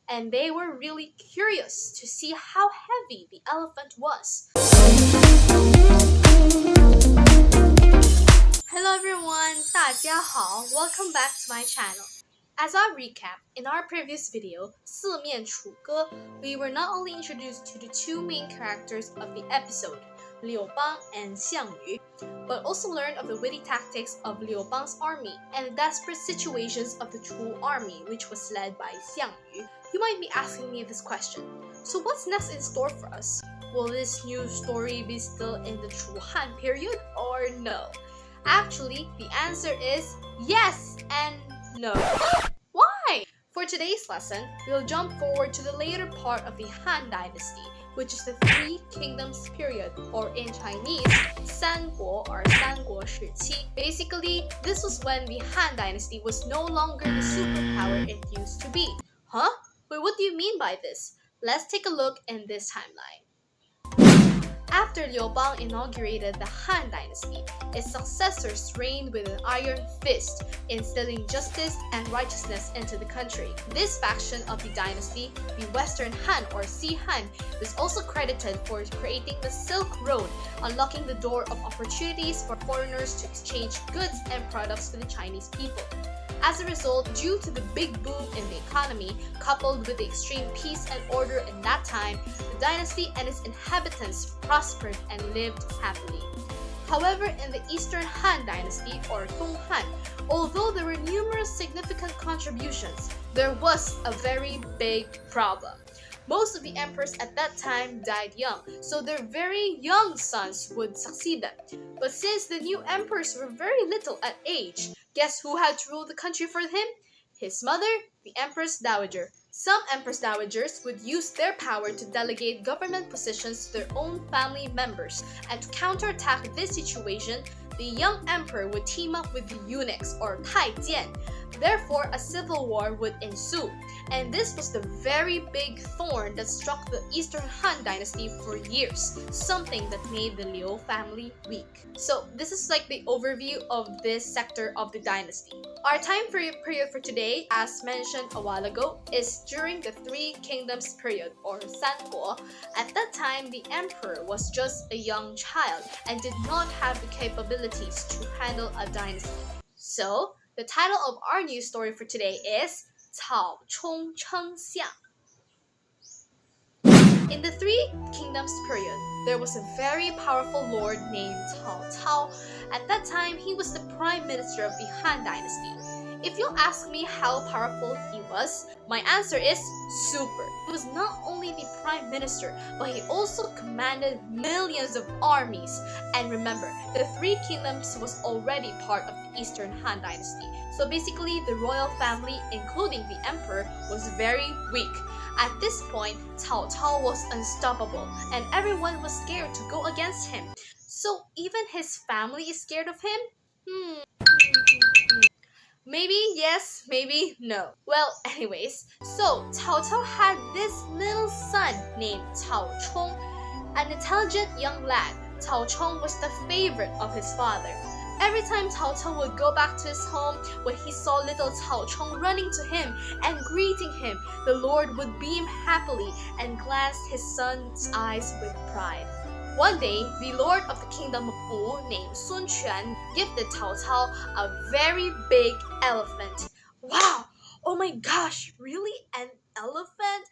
and they were really curious to see how heavy the elephant was. Hello everyone, 大家好, welcome back to my channel. As our recap, in our previous video, 四面楚歌, we were not only introduced to the two main characters of the episode, Liu Bang and Xiang Yu, but also learned of the witty tactics of Liu Bang's army and the desperate situations of the Chu army, which was led by Xiang Yu. You might be asking me this question, so what's next in store for us? Will this new story be still in the Chu Han period or no? Actually, the answer is yes and no. Why? For today's lesson, we'll jump forward to the later part of the Han Dynasty, which is the Three Kingdoms period, or in Chinese, 三国 or 三国时期. Basically, this was when the Han Dynasty was no longer the superpower it used to be. Huh? Wait, what do you mean by this? Let's take a look in this timeline. After Liu Bang inaugurated the Han Dynasty, its successors reigned with an iron fist, instilling justice and righteousness into the country. This faction of the dynasty, the Western Han or Si Han, was also credited for creating the Silk Road, unlocking the door of opportunities for foreigners to exchange goods and products to the Chinese people. As a result, due to the big boom in the economy, coupled with the extreme peace and order in that time, the dynasty and its inhabitants prospered and lived happily. However, in the Eastern Han Dynasty, or Dong Han, although there were numerous significant contributions, there was a very big problem. Most of the emperors at that time died young, so their very young sons would succeed them. But since the new emperors were very little at age, guess who had to rule the country for him? His mother, the Empress Dowager. Some Empress Dowagers would use their power to delegate government positions to their own family members, and to counterattack this situation, the young emperor would team up with the eunuchs or taijian. Therefore, a civil war would ensue, and this was the very big thorn that struck the Eastern Han Dynasty for years, something that made the Liu family weak. So this is like the overview of this sector of the dynasty. Our time period for today, as mentioned a while ago, is during the Three Kingdoms period, or 三国. At that time, the emperor was just a young child and did not have the capabilities to handle a dynasty. So, the title of our news story for today is Cao Chong称象. In the Three Kingdoms period, there was a very powerful lord named Cao Cao. At that time, he was the prime minister of the Han Dynasty. If you ask me how powerful he was, my answer is super. He was not only the prime minister, but he also commanded millions of armies. And remember, the Three Kingdoms was already part of the Eastern Han Dynasty. So basically, the royal family, including the emperor, was very weak. At this point, Cao Cao was unstoppable, and everyone was scared to go against him. So even his family is scared of him? Maybe yes, maybe no. Well, anyways, so Cao Cao had this little son named Cao Chong. An intelligent young lad, Cao Chong was the favorite of his father. Every time Cao Cao would go back to his home, when he saw little Cao Chong running to him and greeting him, the Lord would beam happily and glance his son's eyes with pride. One day, the lord of the kingdom of Wu, named Sun Quan, gifted Cao Cao a very big elephant. Wow! Oh my gosh, really? An elephant?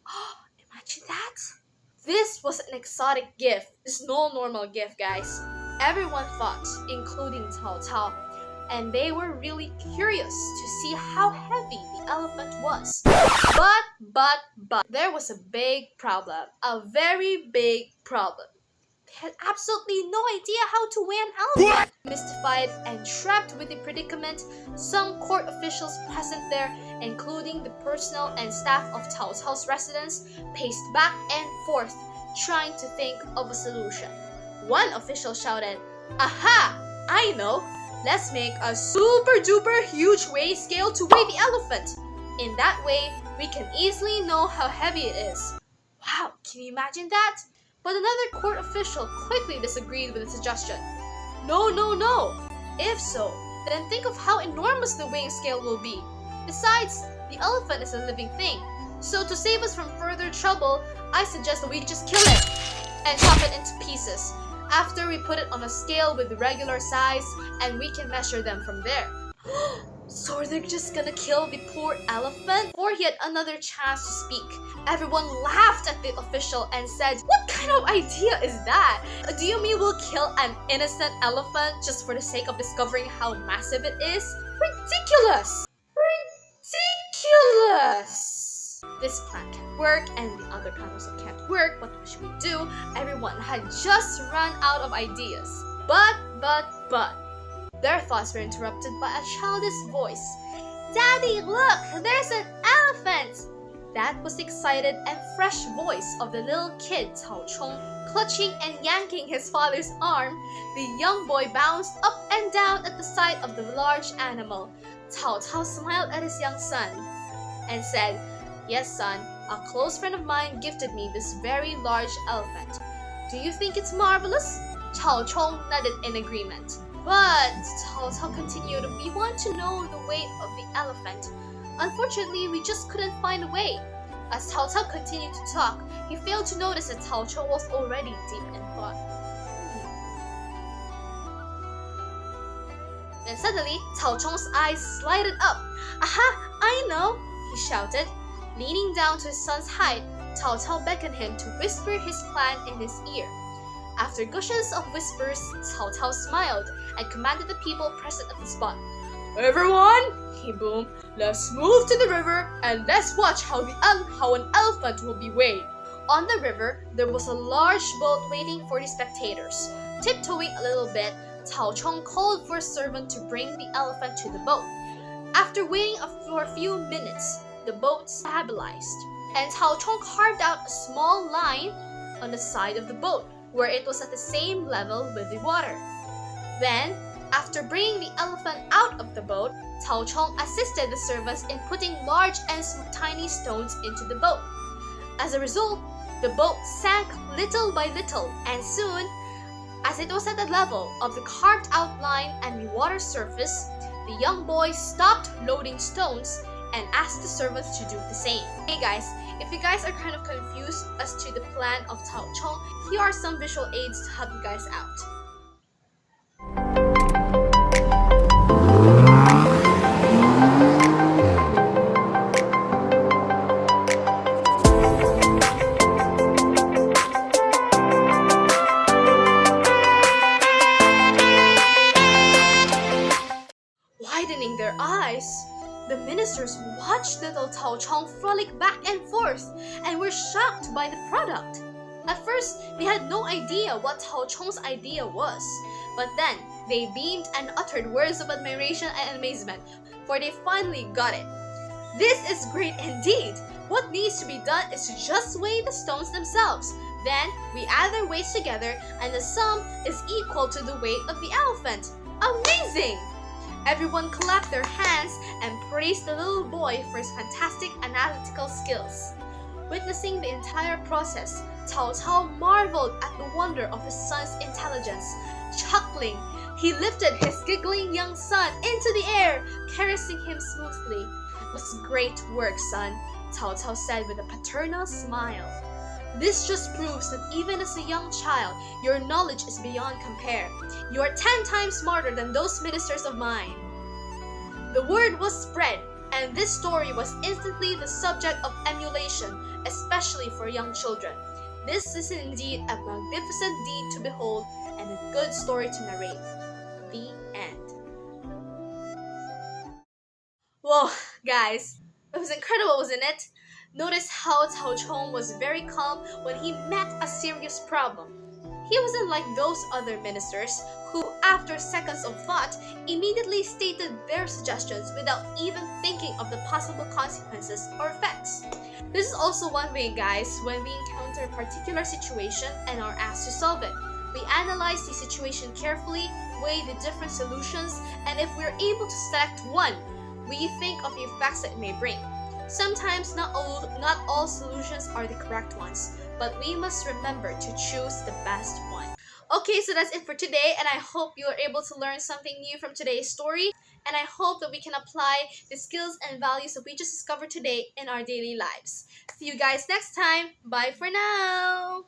Oh, imagine that! This was an exotic gift. It's no normal gift, guys. Everyone thought, including Cao Cao, and they were really curious to see how heavy the elephant was. But, there was a big problem. A very big problem. They had absolutely no idea how to weigh an elephant. Mystified and trapped with the predicament, some court officials present there, including the personnel and staff of Cao Cao's residence, paced back and forth, trying to think of a solution. One official shouted, "Aha! I know! Let's make a super duper huge weight scale to weigh the elephant. In that way, we can easily know how heavy it is." Wow, can you imagine that? But another court official quickly disagreed with the suggestion. No. If so, then think of how enormous the weighing scale will be. Besides, the elephant is a living thing. So to save us from further trouble, I suggest that we just kill it and chop it into pieces. After we put it on a scale with the regular size, and we can measure them from there. So they're just gonna kill the poor elephant? Before he had another chance to speak, everyone laughed at the official and said, "What kind of idea is that? Do you mean we'll kill an innocent elephant just for the sake of discovering how massive it is? Ridiculous! Ridiculous!" This plan can't work, and the other plan also can't work. What should we do? Everyone had just run out of ideas. But, their thoughts were interrupted by a childish voice. "Daddy, look! There's an elephant!" That was the excited and fresh voice of the little kid, Cao Chong. Clutching and yanking his father's arm, the young boy bounced up and down at the sight of the large animal. Cao Cao smiled at his young son and said, "Yes, son, a close friend of mine gifted me this very large elephant. Do you think it's marvelous?" Cao Chong nodded in agreement. But Cao Cao continued, "We want to know the weight of the elephant. Unfortunately, we just couldn't find a way." As Cao Cao continued to talk, he failed to notice that Cao Chong was already deep in thought. Then suddenly, Cao Chong's eyes lighted up. "Aha! I know!" he shouted. Leaning down to his son's height, Cao Cao beckoned him to whisper his plan in his ear. After gushes of whispers, Cao Cao smiled and commanded the people present at the spot. "Everyone," he boomed, "let's move to the river and let's watch how an elephant will be weighed." On the river, there was a large boat waiting for the spectators. Tiptoeing a little bit, Cao Chong called for a servant to bring the elephant to the boat. After waiting for a few minutes, the boat stabilized, and Cao Chong carved out a small line on the side of the boat, where it was at the same level with the water. Then, after bringing the elephant out of the boat, Cao Chong assisted the servants in putting large and tiny stones into the boat. As a result, the boat sank little by little, and soon, as it was at the level of the carved out line and the water surface, the young boy stopped loading stones and asked the servants to do the same. Hey guys, if you guys are kind of confused as to the plan of Cao Chong, here are some visual aids to help you guys out. Widening their eyes, the ministers watched little Cao Chong frolic back and forth and were shocked by the product. At first, they had no idea what Cao Chong's idea was, but then they beamed and uttered words of admiration and amazement, for they finally got it. "This is great indeed! What needs to be done is to just weigh the stones themselves. Then we add their weights together and the sum is equal to the weight of the elephant. Amazing!" Everyone clapped their hands and praised the little boy for his fantastic analytical skills. Witnessing the entire process, Cao Cao marveled at the wonder of his son's intelligence. Chuckling, he lifted his giggling young son into the air, caressing him smoothly. "It was great work, son," Cao Cao said with a paternal smile. "This just proves that even as a young child, your knowledge is beyond compare. You are 10 times smarter than those ministers of mine." The word was spread, and this story was instantly the subject of emulation, especially for young children. This is indeed a magnificent deed to behold and a good story to narrate. The end. Whoa, guys, it was incredible, wasn't it? Notice how Cao Chong was very calm when he met a serious problem. He wasn't like those other ministers who, after seconds of thought, immediately stated their suggestions without even thinking of the possible consequences or effects. This is also one way, guys, when we encounter a particular situation and are asked to solve it. We analyze the situation carefully, weigh the different solutions, and if we're able to select one, we think of the effects that it may bring. Sometimes not all solutions are the correct ones, but we must remember to choose the best one. Okay, so that's it for today, and I hope you are able to learn something new from today's story, and I hope that we can apply the skills and values that we just discovered today in our daily lives. See you guys next time. Bye for now.